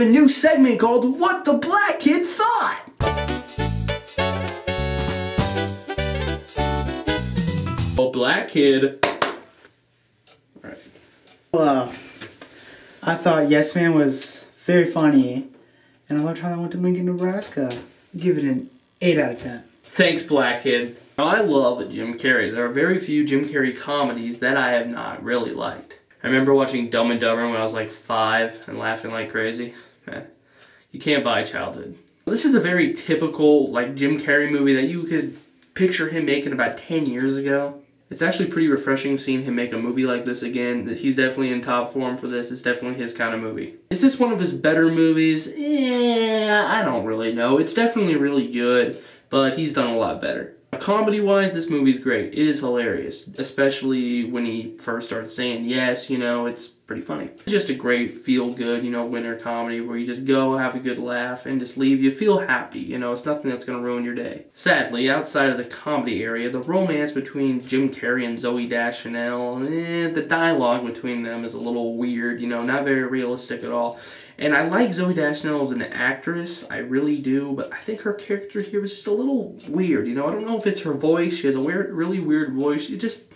have a new segment called What the Black Kid Thought. Oh, Black Kid. Alright. Well, I thought Yes Man was very funny, and I loved how that went to Lincoln, Nebraska. Give it an 8 out of 10. Thanks, Black Kid. I love Jim Carrey. There are very few Jim Carrey comedies that I have not really liked. I remember watching Dumb and Dumber when I was like 5 and laughing like crazy. Man, you can't buy childhood. This is a very typical like Jim Carrey movie that you could picture him making about 10 years ago. It's actually pretty refreshing seeing him make a movie like this again. He's definitely in top form for this. It's definitely his kind of movie. Is this one of his better movies? Yeah, I don't really know. It's definitely really good, but he's done a lot better. Comedy-wise, this movie's great. It is hilarious, especially when he first starts saying yes, you know, it's pretty funny. It's just a great feel-good, you know, winter comedy where you just go, have a good laugh, and just leave. You feel happy, you know, it's nothing that's going to ruin your day. Sadly, outside of the comedy area, the romance between Jim Carrey and Zooey Deschanel, the dialogue between them is a little weird, you know, not very realistic at all. And I like Zooey Deschanel as an actress, I really do, but I think her character here was just a little weird, you know. I don't know if it's her voice. She has a really weird voice. I just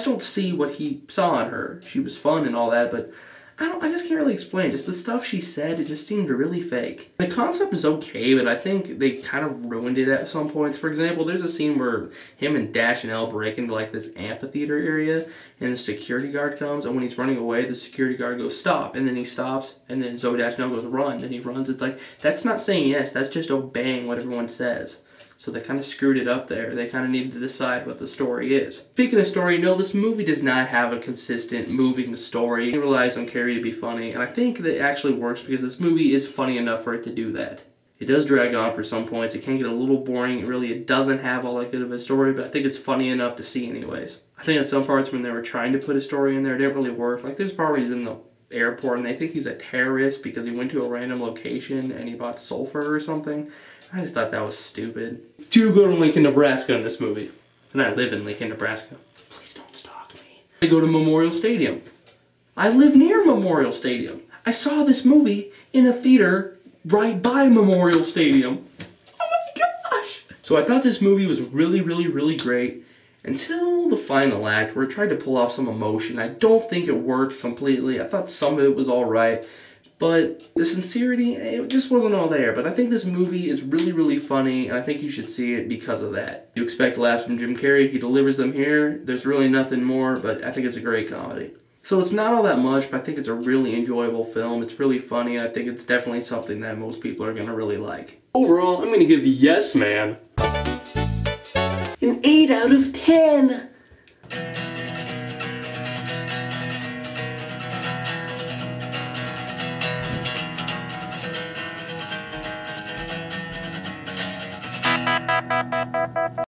don't see what he saw in her. She was fun and all that, but I just can't really explain. Just the stuff she said, it just seemed really fake. The concept is okay, but I think they kind of ruined it at some points. For example, there's a scene where him and Deschanel break into like this amphitheater area, and the security guard comes, and when he's running away, the security guard goes, stop, and then he stops, and then Zooey Deschanel goes, run, and he runs. It's like, that's not saying yes, that's just obeying what everyone says. So they kind of screwed it up there. They kind of needed to decide what the story is. Speaking of story, no, this movie does not have a consistent moving story. It relies on Carrey to be funny, and I think that it actually works because this movie is funny enough for it to do that. It does drag on for some points. It can get a little boring. It doesn't have all that good of a story, but I think it's funny enough to see anyways. I think at some parts when they were trying to put a story in there, it didn't really work. Like there's part where he's in the airport and they think he's a terrorist because he went to a random location and he bought sulfur or something. I just thought that was stupid. Do go to Lincoln, Nebraska in this movie. And I live in Lincoln, Nebraska. Please don't stalk me. I go to Memorial Stadium. I live near Memorial Stadium. I saw this movie in a theater right by Memorial Stadium. Oh my gosh! So I thought this movie was really great until the final act where it tried to pull off some emotion. I don't think it worked completely. I thought some of it was alright. But the sincerity, it just wasn't all there. But I think this movie is really funny, and I think you should see it because of that. You expect laughs from Jim Carrey, he delivers them here. There's really nothing more, but I think it's a great comedy. So it's not all that much, but I think it's a really enjoyable film. It's really funny, and I think it's definitely something that most people are going to really like. Overall, I'm going to give Yes Man an 8 out of 10.